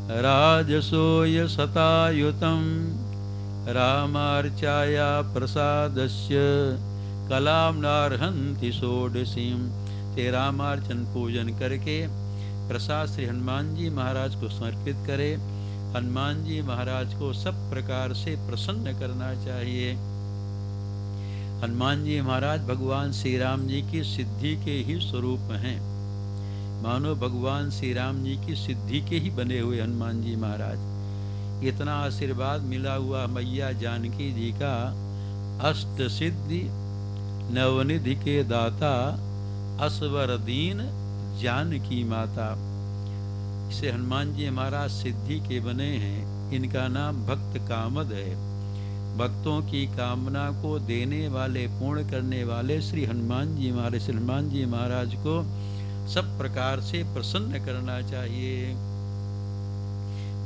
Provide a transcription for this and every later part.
राजसूय सतायुतं रामार्चाया प्रसादस्य कलां नार्हन्ति षोडशीं। ते रामार्चन पूजन करके प्रसाद श्री हनुमान जी महाराज को समर्पित करे। हनुमान जी महाराज को सब प्रकार से प्रसन्न करना चाहिए। हनुमान जी महाराज भगवान श्री राम जी की सिद्धि के ही स्वरूप हैं। मानो भगवान श्री राम जी की सिद्धि के ही बने हुए हनुमान जी महाराज। इतना आशीर्वाद मिला हुआ मैया जानकी जी का। अष्ट सिद्धि नवनिधि के दाता, असवर दीन जानकी माता। इसे हनुमान जी महाराज सिद्धि के बने हैं। इनका नाम भक्त कामद है। भक्तों की कामना को देने वाले, पूर्ण करने वाले श्री हनुमान जी महाराज। श्री हनुमान जी महाराज को सब प्रकार से प्रसन्न करना चाहिए।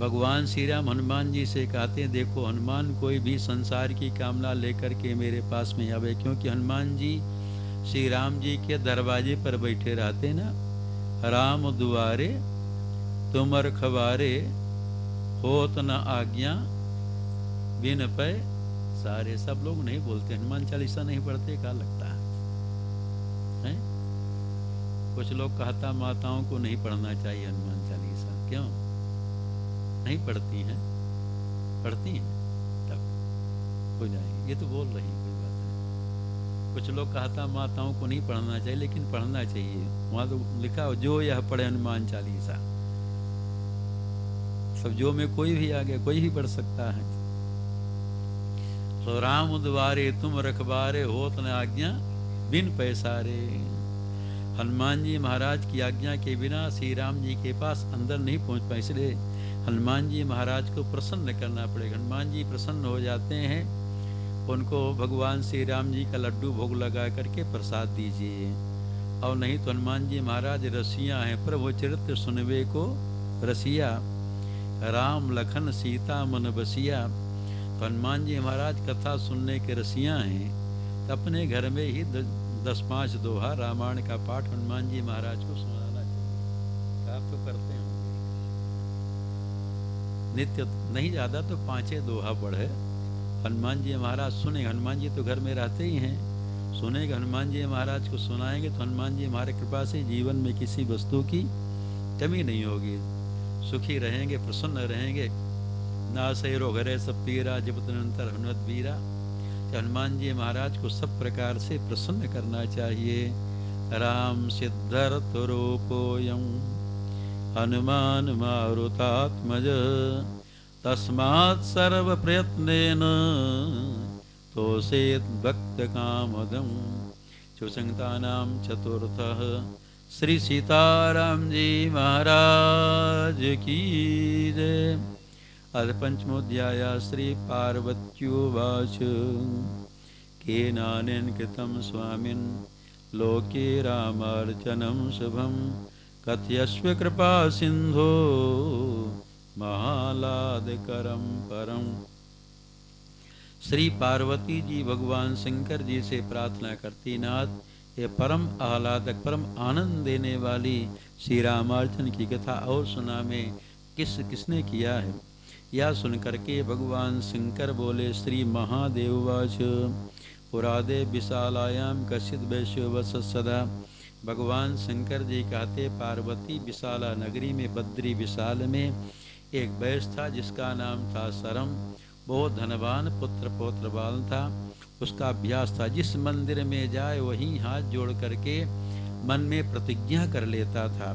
भगवान श्री राम हनुमान जी से कहते हैं, देखो हनुमान कोई भी संसार की कामना लेकर के मेरे पास में आवे, क्योंकि हनुमान जी श्री राम जी के दरवाजे पर बैठे रहते ना। राम दुआरे तुम रखवारे, होत न आज्ञा बिन पै सारे। सब लोग नहीं बोलते, हनुमान चालीसा नहीं पढ़ते, क्या लगता है? कुछ लोग कहता माताओं को नहीं पढ़ना चाहिए हनुमान चालीसा, क्यों नहीं पढ़ती हैं? पढ़ती हैं तब हो जाएगी। ये तो बोल रही कोई बात नहीं। कुछ लोग कहता माताओं को नहीं पढ़ना चाहिए, लेकिन पढ़ना चाहिए। वहां तो लिखा हो जो यह पढ़े हनुमान चालीसा। सब जो में कोई भी आ गया, कोई भी पढ़ सकता है। तो राम द्वारे तुम रखबारे, होत न आज्ञा बिन पैसारे। हनुमान जी महाराज की आज्ञा के बिना श्री राम जी के पास अंदर नहीं पहुंच पाए, इसलिए हनुमान जी महाराज को प्रसन्न करना पड़ेगा। हनुमान जी प्रसन्न हो जाते हैं, उनको भगवान श्री राम जी का लड्डू भोग लगा करके प्रसाद दीजिए। और नहीं तो हनुमान जी महाराज रसिया हैं, प्रभु चरित्र सुनवे को रसिया, राम लखन सीता मन बसिया। तो हनुमान जी महाराज कथा सुनने के रसिया हैं, तो अपने घर में ही 10-5 दोहा रामायण का पाठ हनुमान जी महाराज को सुनाना चाहिए। आप तो करते हैं नित्य, नहीं ज्यादा तो 5 दोहा पढ़े हनुमान जी महाराज सुने। हनुमान जी तो घर में रहते ही हैं, सुनेगा हनुमान जी महाराज को सुनाएंगे तो हनुमान जी हमारे कृपा से जीवन में किसी वस्तु की कमी नहीं होगी, सुखी रहेंगे, प्रसन्न रहेंगे। नासै रोगरे सब पीरा जब निरंतर हनुमत वीरा। हनुमान जी महाराज को सब प्रकार से प्रसन्न करना चाहिए। राम सिद्धर्थ रूपोऽयं हनुमान मारुतात्मज, तस्मात् सर्व प्रयत्नेन तोषेत् भक्त कामदम्। सुसंतानां चतुर्थः श्री सीताराम जी महाराज की जय। अथ पंचमोऽध्याय। श्री पार्वत्युवाच केनानेन कृतं स्वामिन् लोके रामार्चनं शुभं, कथयस्व कृपा सिंधो महालादकरं परम। श्री पार्वती जी भगवान शंकर जी से प्रार्थना करती, नाथ ये परम आह्लादक, परम आनंद देने वाली श्री रामार्चन की कथा और सुना में किसने किया है। यह सुन करके भगवान शंकर बोले, श्री महादेववाच पुरादे विशालायाम कश्चित् वैश्यो वसत् सदा। भगवान शंकर जी कहते, पार्वती विशाला नगरी में बद्री विशाल में एक वैश्य था जिसका नाम था सरम। बहुत धनवान पुत्र पौत्रवान था। उसका अभ्यास था जिस मंदिर में जाए वहीं हाथ जोड़ करके मन में प्रतिज्ञा कर लेता था,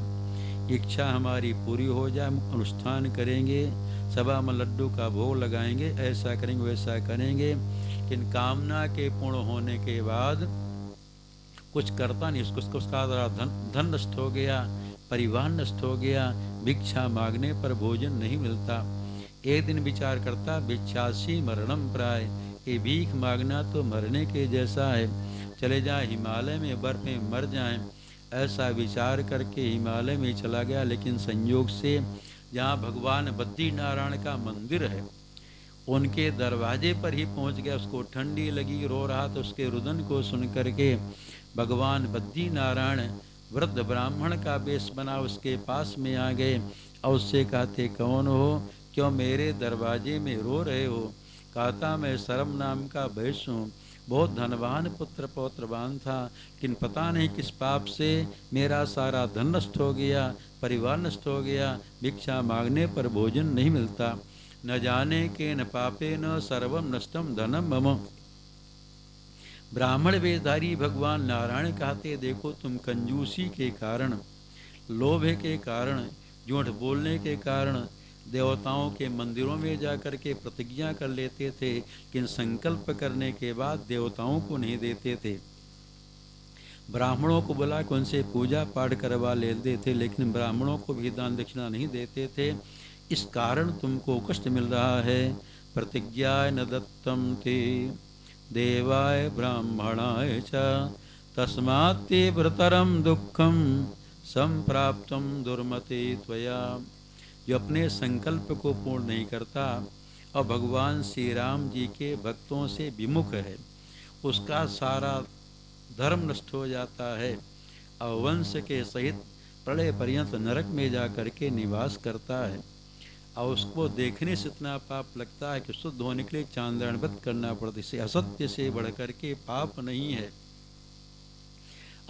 इच्छा हमारी पूरी हो जाए, अनुष्ठान करेंगे, सभा में लड्डू का भोग लगाएंगे, ऐसा करेंगे वैसा करेंगे। लेकिन कामना के पूर्ण होने के बाद कुछ करता नहीं। उसका धन नष्ट हो गया, परिवार नष्ट हो गया, भिक्षा मांगने पर भोजन नहीं मिलता। एक दिन विचार करता, भिक्षासी मरणम प्राय, ये भीख मांगना तो मरने के जैसा है, चले जाए हिमालय में बर्फ में मर जाएं। ऐसा विचार करके हिमालय में चला गया। लेकिन संयोग से जहाँ भगवान बद्री नारायण का मंदिर है उनके दरवाजे पर ही पहुँच गया। उसको ठंडी लगी, रो रहा तो उसके रुदन को सुन करके भगवान बद्री नारायण वृद्ध ब्राह्मण का वेश बना उसके पास में आ गए और उससे कहते कौन हो, क्यों मेरे दरवाजे में रो रहे हो। कहता मैं शर्म नाम का वैश्य हूँ, बहुत धनवान पुत्र पौत्रवान था, किन पता नहीं किस पाप से मेरा सारा धन नष्ट हो गया, परिवार नष्ट हो गया, भिक्षा मांगने पर भोजन नहीं मिलता। न जाने के न पापे न सर्वम नष्टम धनम मम। ब्राह्मण वेशधारी भगवान नारायण कहते देखो तुम कंजूसी के कारण, लोभ के कारण, झूठ बोलने के कारण देवताओं के मंदिरों में जाकर के प्रतिज्ञा कर लेते थे, कि संकल्प करने के बाद देवताओं को नहीं देते थे। ब्राह्मणों को बुला के उनसे पूजा पाठ करवा लेते थे, लेकिन ब्राह्मणों को भी दान दक्षिणा नहीं देते थे। इस कारण तुमको कष्ट मिल रहा है। प्रतिज्ञा न दत्तम ते देवाय ब्राह्मणाय च तस्मात् तीव्रतरम दुःखम संप्राप्तम दुर्मते त्वया। जो अपने संकल्प को पूर्ण नहीं करता और भगवान श्री राम जी के भक्तों से विमुख है, उसका सारा धर्म नष्ट हो जाता है और वंश के सहित प्रलय पर्यंत नरक में जा कर के निवास करता है। और उसको देखने से इतना पाप लगता है कि शुद्ध होने के लिए चांद्रायण व्रत करना पड़ता है। इसे असत्य से बढ़ कर के पाप नहीं है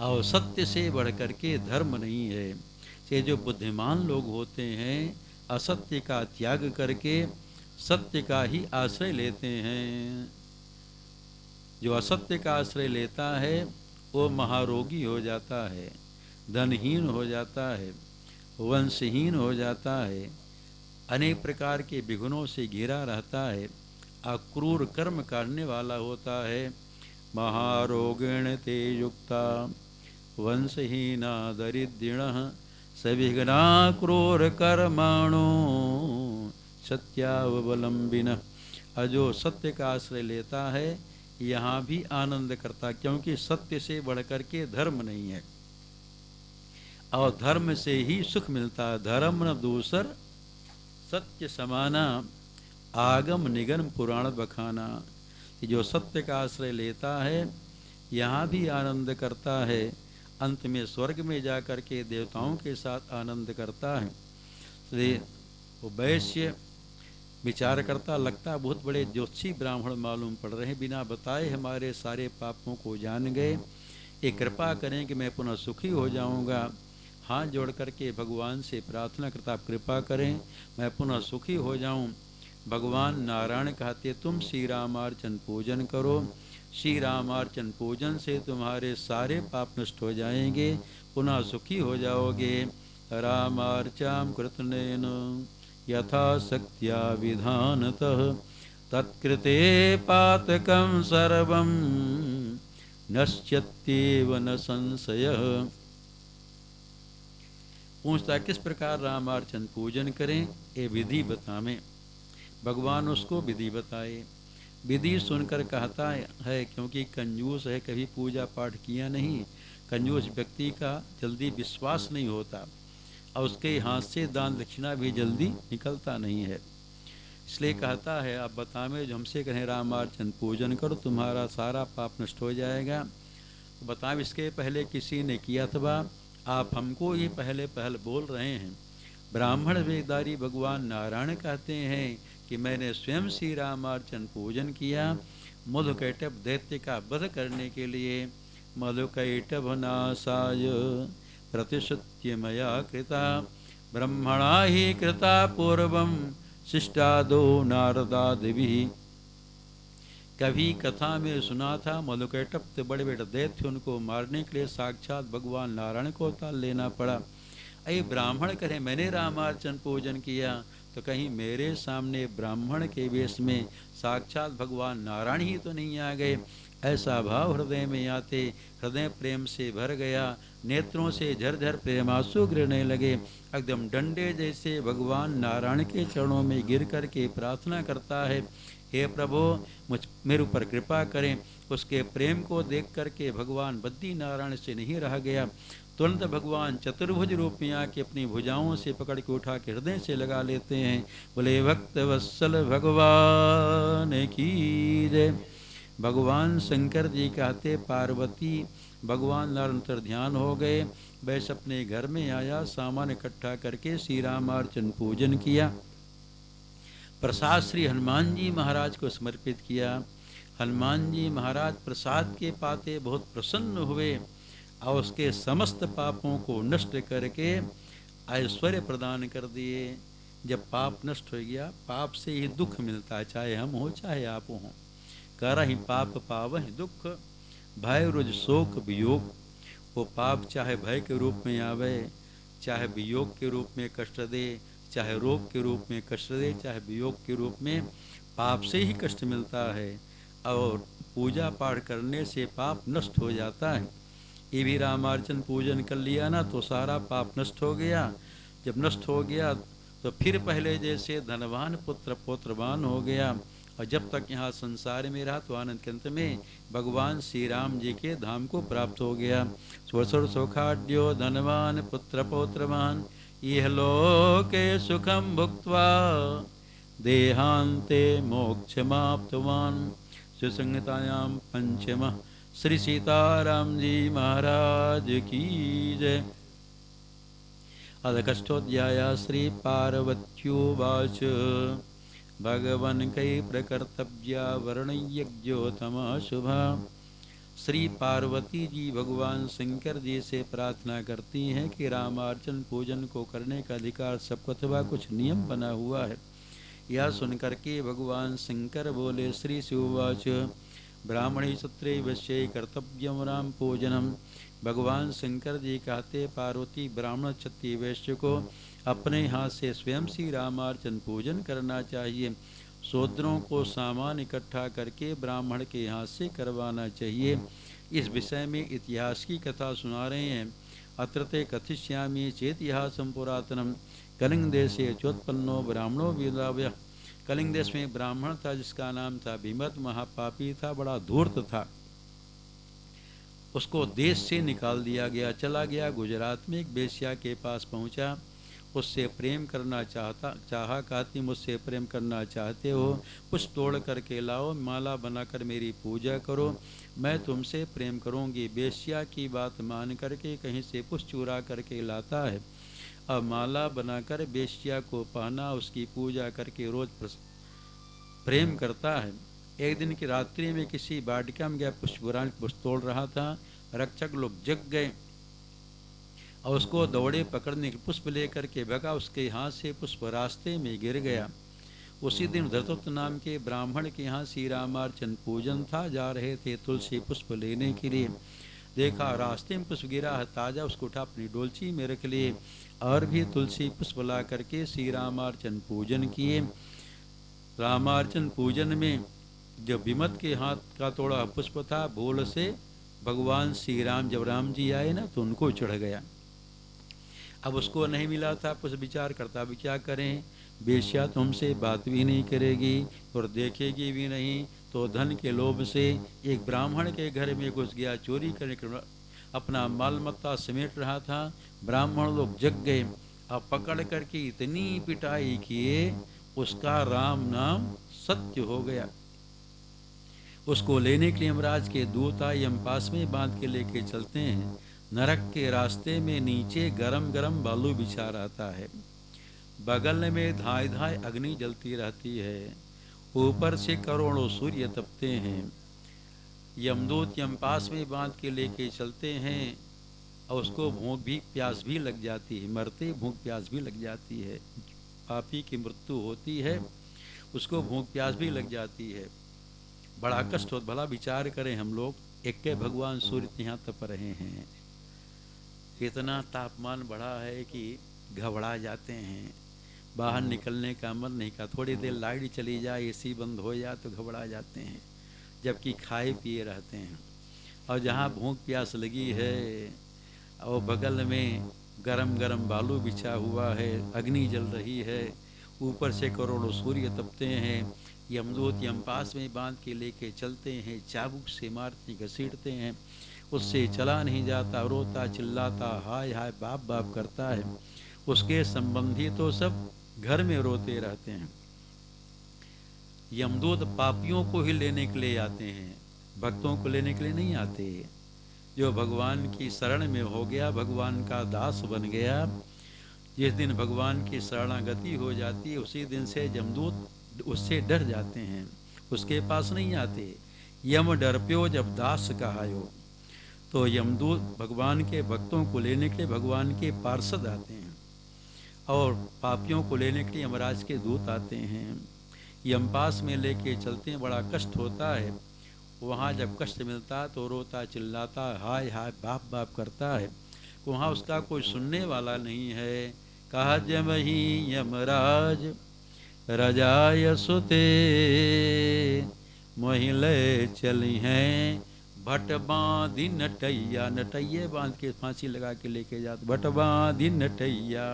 और सत्य से बढ़ कर के धर्म नहीं है। ये जो बुद्धिमान लोग होते हैं असत्य का त्याग करके सत्य का ही आश्रय लेते हैं। जो असत्य का आश्रय लेता है वो महारोगी हो जाता है, धनहीन हो जाता है, वंशहीन हो जाता है, अनेक प्रकार के विघ्नों से घिरा रहता है, अक्रूर कर्म करने वाला होता है। महारोगिण ते युक्ता वंशहीना दरिद्रिणः सविघ्ना क्रूर कर्माणो सत्यावलंबिनः। और जो सत्य का आश्रय लेता है यहाँ भी आनंद करता, क्योंकि सत्य से बढ़कर के धर्म नहीं है और धर्म से ही सुख मिलता है। धर्म न दूसर सत्य समाना आगम निगम पुराण बखाना। कि जो सत्य का आश्रय लेता है यहाँ भी आनंद करता है, अंत में स्वर्ग में जाकर के देवताओं के साथ आनंद करता है। इसलिए वो वैश्य विचार करता, लगता बहुत बड़े ज्योतिषी ब्राह्मण मालूम पड़ रहे हैं, बिना बताए हमारे सारे पापों को जान गए, ये कृपा करें कि मैं पुनः सुखी हो जाऊंगा। हाथ जोड़ करके भगवान से प्रार्थना करता, आप कृपा करें मैं पुनः सुखी हो जाऊं। भगवान नारायण कहते तुम श्री रामार्चन पूजन करो, श्री रामार्चन पूजन से तुम्हारे सारे पाप नष्ट हो जाएंगे, पुनः सुखी हो जाओगे। रामार्चाम कृतनेन यथा शक्त्या विधानतः तत्कृते पातकं सर्वं नश्यत्येव न संशयः। पूछता किस प्रकार रामार्चन पूजन करें, ये विधि बतावें। भगवान उसको विधि बताए। विधि सुनकर कहता है क्योंकि कंजूस है, कभी पूजा पाठ किया नहीं, कंजूस व्यक्ति का जल्दी विश्वास नहीं होता और उसके हाथ से दान दक्षिणा भी जल्दी निकलता नहीं है। इसलिए कहता है आप बतावें, जो हमसे कहें रामार्चन पूजन करो तुम्हारा सारा पाप नष्ट हो जाएगा। तो बताएं इसके पहले किसी ने किया अथवा आप हमको ये पहले बोल रहे हैं। ब्राह्मण वेदारी भगवान नारायण कहते हैं कि मैंने स्वयं श्री रामार्चन पूजन किया मधुकैटभ दैत्य का वध करने के लिए। मधुकैटभ नाशाय प्रतिश्रुत्य मया कृता ब्रह्मणा ही कृता पूर्वम शिष्टादो नारदादिभिः। कभी कथा में सुना था मधुकैटभ तो बड़े बड़े दैत्य, उनको मारने के लिए साक्षात भगवान नारायण को अवतार लेना पड़ा। अरे ब्राह्मण कहे मैंने रामार्चन पूजन किया, तो कहीं मेरे सामने ब्राह्मण के वेश में साक्षात भगवान नारायण ही तो नहीं आ गए। ऐसा भाव हृदय में आते हृदय प्रेम से भर गया, नेत्रों से झरझर प्रेमांसु गिरने लगे। एकदम डंडे जैसे भगवान नारायण के चरणों में गिर कर के प्रार्थना करता है, हे प्रभु मेरे ऊपर कृपा करें। उसके प्रेम को देख करके भगवान बद्री नारायण से नहीं रह गया, तुरंत भगवान चतुर्भुज रूप में आके अपनी भुजाओं से पकड़ के उठा के हृदय से लगा लेते हैं। बोले भक्त वत्सल भगवान की जय। भगवान शंकर जी कहते पार्वती भगवान निरंतर ध्यान हो गए। वैसे अपने घर में आया, सामान इकट्ठा करके श्री रामार्चन पूजन किया। प्रसाद श्री हनुमान जी महाराज को समर्पित किया। हनुमान जी महाराज प्रसाद के पाते बहुत प्रसन्न हुए और उसके समस्त पापों को नष्ट करके ऐश्वर्य प्रदान कर दिए। जब पाप नष्ट हो गया, पाप से ही दुख मिलता है, चाहे हम हो चाहे आप हो। करहि पाप पावहि दुख, भय रुज शोक वियोग। वो पाप चाहे भय के रूप में आवे, चाहे वियोग के रूप में कष्ट दे, चाहे रोग के रूप में कष्ट दे, चाहे वियोग के रूप में, पाप से ही कष्ट मिलता है। और पूजा पाठ करने से पाप नष्ट हो जाता है। ये भी रामार्चन पूजन कर लिया ना तो सारा पाप नष्ट हो गया। जब नष्ट हो गया तो फिर पहले जैसे धनवान पुत्र पौत्रवान हो गया। और जब तक यहाँ संसार में रहा तो आनंद के अंत में भगवान श्री राम जी के धाम को प्राप्त हो गया। स्वसुर सौखाड्यो धनवान पुत्र पौत्रवान, यह लोके सुखम भुक्त्वा देहांते मोक्षमाप्तवान। सुसंगतायां पंचम श्री सीताराम जी महाराज की जय। अथ कष्टोऽध्याय श्री पार्वत्युवाच भगवन् कै प्रकर्तव्या वर्णयज्ञोतमा शुभा। श्री पार्वती जी भगवान शंकर जी से प्रार्थना करती हैं कि रामार्चन पूजन को करने का अधिकार सबको अथवा कुछ नियम बना हुआ है। यह सुनकर के भगवान शंकर बोले श्री शिववाच ब्राह्मणी सत्रे वश्य कर्तव्यम राम पूजनम। भगवान शंकर जी कहते पार्वती ब्राह्मण क्षत्रिय वैश्य को अपने हाथ से स्वयं श्री रामार्चन पूजन करना चाहिए। शूद्रों को सामान इकट्ठा करके ब्राह्मण के हाथ से करवाना चाहिए। इस विषय में इतिहास की कथा सुना रहे हैं। अत्र ते कथिष्यामि चेतिहासं पुरातनम। कलिंग देशे चोत्पन्नो ब्राह्मणो विदाव्य। कलिंग देश में ब्राह्मण था जिसका नाम था भीमत, महापापी था, बड़ा धूर्त था। उसको देश से निकाल दिया गया, चला गया गुजरात में एक वेश्या के पास पहुंचा। उससे प्रेम करना चाहा, कहती मुझसे प्रेम करना चाहते हो, कुछ तोड़ करके लाओ, माला बनाकर मेरी पूजा करो, मैं तुमसे प्रेम करूंगी। वेश्या की बात मान करके कहीं से पुष्प चुरा करके लाता है। अब माला बनाकर वेश्या को पहना, उसकी पूजा करके रोज प्रेम करता है। एक दिन की रात्रि में किसी वाटिका में गया, पुष्प तोड़ रहा था। रक्षक लोग जग गए और उसको दौड़े पकड़ने के, पुष्प लेकर के भगा, उसके हाथ से पुष्प रास्ते में गिर गया। उसी दिन धृतराष्ट्र नाम के ब्राह्मण के यहाँ श्री रामार्चन पूजन था, जा रहे थे तुलसी पुष्प लेने के लिए। देखा रास्ते में पुष्प गिरा है ताजा, उसको उठा अपनी डोलची में रख लिए और भी तुलसी पुष्प ला करके श्री रामार्चन पूजन किए। रामार्चन पूजन में जो विमत के हाथ का तोड़ा पुष्प था, भूल से भगवान श्री राम जब राम जी आए ना तो उनको चढ़ गया। अब उसको नहीं मिला था, पुष्प विचार करता भी क्या करें, बेश्या तो हमसे बात भी नहीं करेगी और देखेगी भी नहीं, तो धन के लोभ से एक ब्राह्मण के घर में घुस गया, चोरी करने के अपना माल मत्ता समेट रहा था। ब्राह्मण लोग जग गए, अब पकड़ करके इतनी पिटाई किए, उसका राम नाम सत्य हो गया। उसको लेने के लिए यमराज के दूत आए, यमपास में बांध के लेके चलते हैं। नरक के रास्ते में नीचे गरम गरम बालू बिछा रहता है, बगल में धाय धाय अग्नि जलती रहती है, ऊपर से करोड़ों सूर्य तपते हैं। यमदूत यमपास में बांध के लेके चलते हैं और उसको भूख भी प्यास भी लग जाती है, मरते भूख प्यास भी लग जाती है। पापी की मृत्यु होती है, उसको भूख प्यास भी लग जाती है, बड़ा कष्ट हो। भला विचार करें हम लोग, एक के भगवान सूर्य यहाँ तप रहे हैं, इतना तापमान बढ़ा है कि घबरा जाते हैं, बाहर निकलने का मन नहीं का, थोड़ी देर लाइट चली जाए, एसी बंद हो जाए तो घबरा जाते हैं, जबकि खाए पिए रहते हैं। और जहाँ भूख प्यास लगी है और बगल में गरम गरम बालू बिछा हुआ है, अग्नि जल रही है, ऊपर से करोड़ों सूर्य तपते हैं। यमदूत यमपास में बांध के लेके चलते हैं, चाबुक से मारते घसीटते हैं, उससे चला नहीं जाता, रोता चिल्लाता हाय हाय बाप बाप करता है। उसके संबंधी तो सब घर में रोते रहते हैं। यमदूत पापियों को ही लेने के लिए आते हैं, भक्तों को लेने के लिए नहीं आते। जो भगवान की शरण में हो गया, भगवान का दास बन गया, जिस दिन भगवान की शरणागति हो जाती है उसी दिन से यमदूत उससे डर जाते हैं, उसके पास नहीं आते। यम डर प्यो जब दास कहायो। तो यमदूत भगवान के भक्तों को लेने के लिए भगवान के पार्षद आते हैं, और पापियों को लेने के लिए यमराज के दूत आते हैं। यमपास में लेके चलते हैं, बड़ा कष्ट होता है। वहाँ जब कष्ट मिलता है तो रोता चिल्लाता हाय हाय बाप बाप करता है। वहाँ उसका कोई सुनने वाला नहीं है। कहा जमही यमराज रजाय सुते, मोहिले चली हैं भट बांधी नटैया। नटैये बांध के फांसी लगा के लेके जाते, भट बांधी नटैया।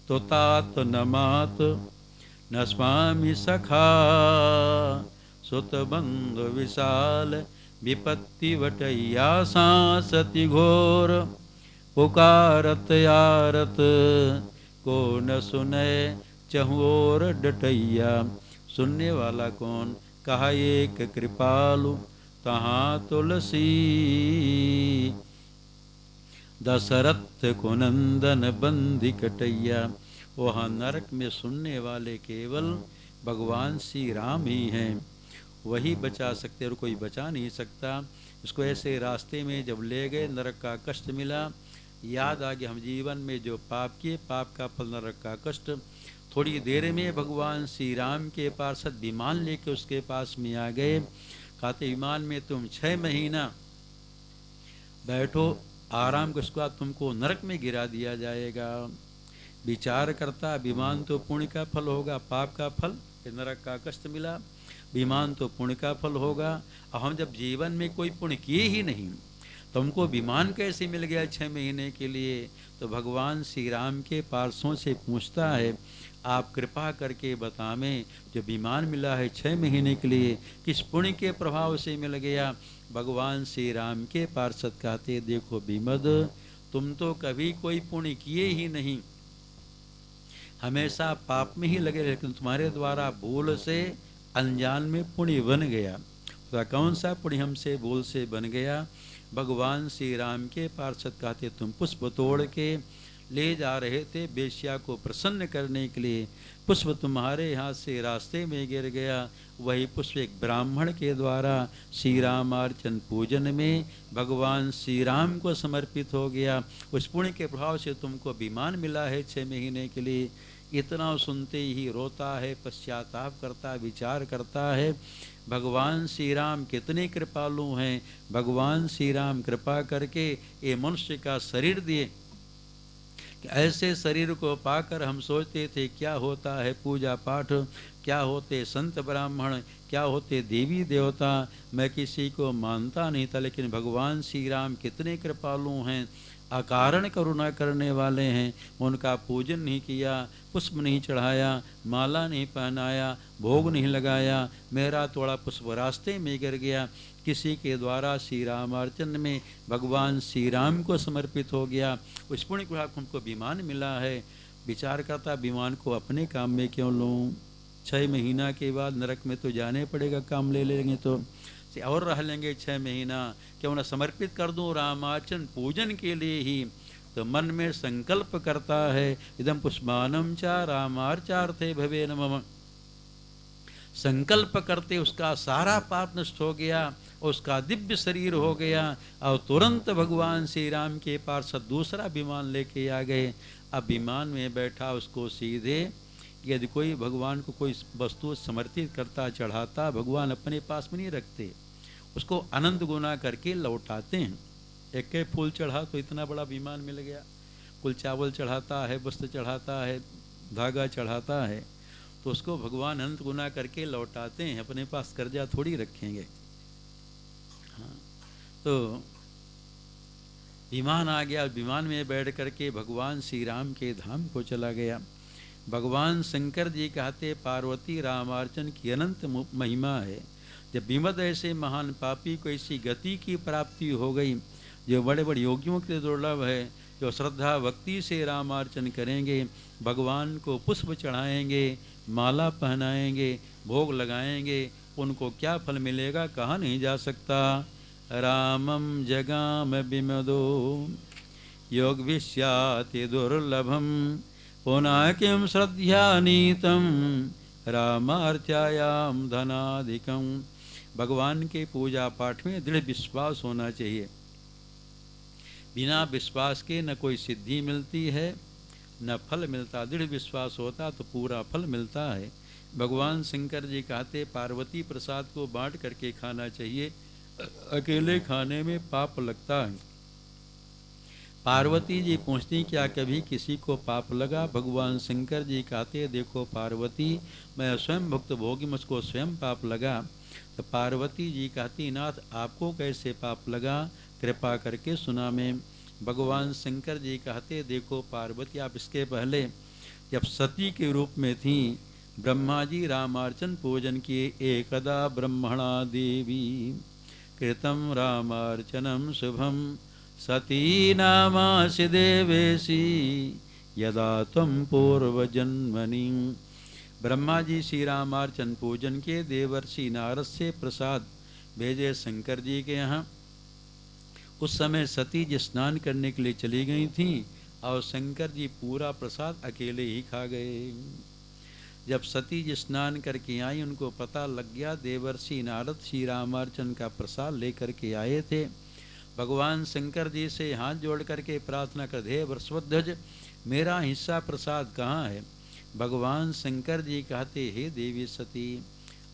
तो तात न मात न स्वामी सखा, सुत बंधु विशाल विपत्ति वटैया। सांसति घोर पुकारत यारत, को न सुने चहुओर डटैया। सुनने वाला कौन? कहा एक कृपालु तहाँ तुलसी, दशरथ को नंदन बंदी कटैया। वहाँ नरक में सुनने वाले केवल भगवान श्री राम ही हैं, वही बचा सकते, और कोई बचा नहीं सकता। उसको ऐसे रास्ते में जब ले गए, नरक का कष्ट मिला, याद आ गया हम जीवन में जो पाप किए, पाप का फल नरक का कष्ट। थोड़ी देर में भगवान श्री राम के पार्षद विमान लेके उसके पास में आ गए। कहते विमान में तुम 6 महीना बैठो, आराम के उसके बाद तुमको नरक में गिरा दिया जाएगा। विचार करता, विमान तो पुण्य का फल होगा, पाप का फल नरक का कष्ट मिला। विमान तो पुण्य का फल होगा, और हम जब जीवन में कोई पुण्य किए ही नहीं तो हमको विमान कैसे मिल गया 6 महीने के लिए? तो भगवान श्री राम के पार्षदों से पूछता है, आप कृपा करके बतावें जो विमान मिला है 6 महीने के लिए किस पुण्य के प्रभाव से मिल गया? भगवान श्री राम के पार्षद कहते, देखो विमद, तुम तो कभी कोई पुण्य किए ही नहीं, हमेशा पाप में ही लगे, लेकिन तुम्हारे द्वारा भूल से अनजान में पुण्य बन गया। तो कौन सा पुण्य हमसे भूल से बन गया? भगवान श्री राम के पार्षद कहते, तुम पुष्प तोड़ के ले जा रहे थे बेश्या को प्रसन्न करने के लिए, पुष्प तुम्हारे हाथ से रास्ते में गिर गया। वही पुष्प एक ब्राह्मण के द्वारा श्री रामार्चन पूजन में भगवान श्री राम को समर्पित हो गया। उस पुण्य के प्रभाव से तुमको विमान मिला है 6 महीने के लिए। इतना सुनते ही रोता है, पश्चाताप करता, विचार करता है, भगवान श्री राम कितने कृपालु हैं। भगवान श्री राम कृपा करके ये मनुष्य का शरीर दिए। ऐसे शरीर को पाकर हम सोचते थे क्या होता है पूजा पाठ, क्या होते संत ब्राह्मण, क्या होते देवी देवता, मैं किसी को मानता नहीं था। लेकिन भगवान श्री राम कितने कृपालु हैं, अकारण करुणा करने वाले हैं। उनका पूजन नहीं किया, पुष्प नहीं चढ़ाया, माला नहीं पहनाया, भोग नहीं लगाया, मेरा थोड़ा पुष्प रास्ते में गिर गया, किसी के द्वारा श्री रामार्चन में भगवान श्री राम को समर्पित हो गया, उस पुण्य को हमको विमान मिला है। विचार करता, विमान को अपने काम में क्यों लूँ? 6 महीना के बाद नरक में तो जाने पड़ेगा, काम ले लेंगे तो और रह लेंगे 6 महीना, क्यों न समर्पित कर दूं रामार्चन पूजन के लिए ही। तो मन में संकल्प करता है, इदम पुष्पानम चा रामार्चार्थे भवे नमः। संकल्प करते उसका सारा पाप नष्ट हो गया, उसका दिव्य शरीर हो गया, और तुरंत भगवान श्री राम के पार्षद दूसरा विमान लेके आ गए। अब विमान में बैठा उसको सीधे, यदि कोई भगवान को कोई वस्तु समर्पित करता, चढ़ाता, भगवान अपने पास में नहीं रखते, उसको अनंत गुना करके लौटाते हैं। एक एक फूल चढ़ा तो इतना बड़ा विमान मिल गया, कुल चावल चढ़ाता है, वस्त्र चढ़ाता है, धागा चढ़ाता है, तो उसको भगवान अनंत गुना करके लौटाते हैं, अपने पास कर्जा थोड़ी रखेंगे। हाँ, तो विमान आ गया, विमान में बैठ करके भगवान श्री राम के धाम को चला गया। भगवान शंकर जी कहते, पार्वती रामार्चन की अनंत महिमा है। जब विमद ऐसे महान पापी को ऐसी गति की प्राप्ति हो गई, जो बड़े बड़े योगियों के दुर्लभ है, जो श्रद्धा भक्ति से रामार्चन करेंगे, भगवान को पुष्प चढ़ाएंगे, माला पहनाएंगे, भोग लगाएंगे, उनको क्या फल मिलेगा कहा नहीं जा सकता। रामम जगाम विमदो योग विश्याति दुर्लभम पुनः किम श्रद्धानीतम रामार्चायाम धनाधिकम। भगवान के पूजा पाठ में दृढ़ विश्वास होना चाहिए। बिना विश्वास के न कोई सिद्धि मिलती है न फल मिलता। दृढ़ विश्वास होता तो पूरा फल मिलता है। भगवान शंकर जी कहते पार्वती प्रसाद को बांट करके खाना चाहिए, अकेले खाने में पाप लगता है। पार्वती जी पूछती क्या कभी किसी को पाप लगा? भगवान शंकर जी कहते देखो पार्वती, मैं स्वयं भुक्त भोगी, मुझको स्वयं पाप लगा। तो पार्वती जी कहती नाथ आपको कैसे पाप लगा, कृपा करके सुना में। भगवान शंकर जी कहते देखो पार्वती, आप इसके पहले जब सती के रूप में थी, ब्रह्मा जी रामार्चन पूजन किए। एकदा ब्रह्मणा देवी कृतम रामार्चनम शुभम सती नामासि देवेशी यदा त्वं पूर्वजन्मनि। ब्रह्मा जी श्री रामार्चन पूजन के देवर्षि नारद से प्रसाद भेजे शंकर जी के यहाँ। उस समय सती जी स्नान करने के लिए चली गई थी और शंकर जी पूरा प्रसाद अकेले ही खा गए। जब सती जी स्नान करके आई, उनको पता लग गया देवर्षि नारद श्री रामार्चन का प्रसाद लेकर के आए थे। भगवान शंकर जी से हाथ जोड़ करके प्रार्थना कर, हे वृषभध्वज मेरा हिस्सा प्रसाद कहाँ है? भगवान शंकर जी कहते हे देवी सती,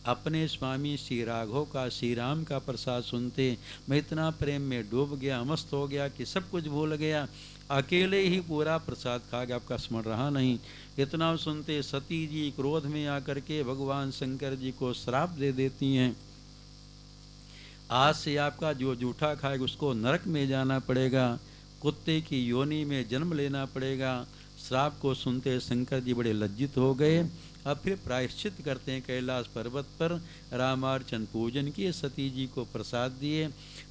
अपने स्वामी श्री राघव का श्री राम का प्रसाद सुनते मैं इतना प्रेम में डूब गया, मस्त हो गया कि सब कुछ भूल गया, अकेले ही पूरा प्रसाद खा गया, आपका स्मरण रहा नहीं। इतना सुनते सती जी क्रोध में आकर के भगवान शंकर जी को श्राप दे देती हैं, आज से आपका जो जूठा खाएगा उसको नरक में जाना पड़ेगा, कुत्ते की योनि में जन्म लेना पड़ेगा। श्राप को सुनते शंकर जी बड़े लज्जित हो गए। अब फिर प्रायश्चित करते हैं, कैलाश पर्वत पर रामार्चन पूजन किए, सती जी को प्रसाद दिए।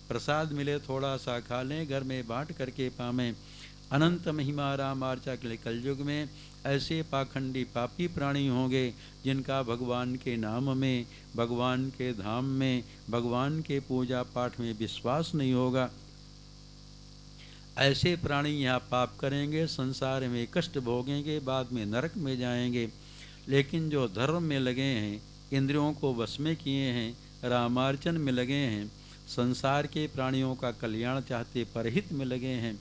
प्रसाद मिले थोड़ा सा खा लें, घर में बांट करके पावें। अनंत महिमा रामार्चा के लिए कलयुग में ऐसे पाखंडी पापी प्राणी होंगे जिनका भगवान के नाम में, भगवान के धाम में, भगवान के पूजा पाठ में विश्वास नहीं होगा। ऐसे प्राणी यहाँ पाप करेंगे, संसार में कष्ट भोगेंगे, बाद में नरक में जाएंगे। लेकिन जो धर्म में लगे हैं, इंद्रियों को वश में किए हैं, रामार्चन में लगे हैं, संसार के प्राणियों का कल्याण चाहते परहित में लगे हैं,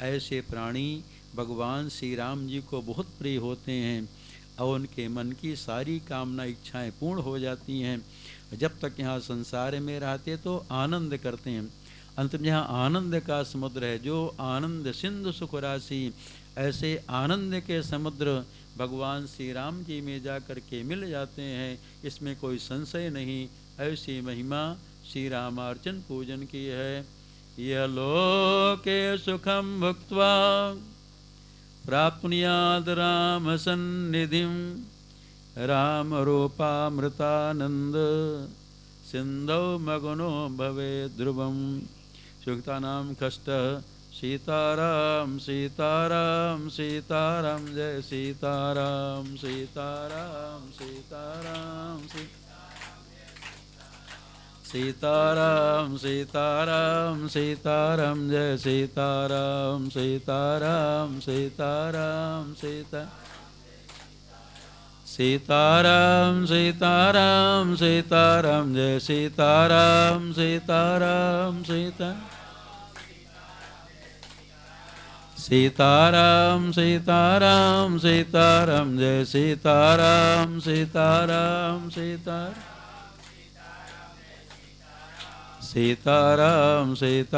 ऐसे प्राणी भगवान श्री राम जी को बहुत प्रिय होते हैं और उनके मन की सारी कामना इच्छाएं पूर्ण हो जाती हैं। जब तक यहाँ संसार में रहते तो आनंद करते हैं, अंत में यहाँ आनंद का समुद्र है, जो आनंद सिंधु सुख राशि, ऐसे आनंद के समुद्र भगवान श्री राम जी में जा कर के मिल जाते हैं, इसमें कोई संशय नहीं। ऐसी महिमा श्री रामार्चन पूजन की है। यह लोके सुखम भुक्त्वा प्राप्नुयाद राम सन्निधिं राम रूपामृतानंद सिंधौ मग्नो भवे ध्रुवम। सुक्तानां कष्ट सीताराम सीताराम सीताराम, जय सीताराम सीताराम सीताराम सीताराम सीताराम सीताराम, जय सीताराम सीताराम सीताराम सीता सीताराम सीताराम सीताराम, जय सीताराम सीताराम सीता सीताराम सीताराम सीताराम, जय सीताराम सीताराम सीता सीताराम सीताराम।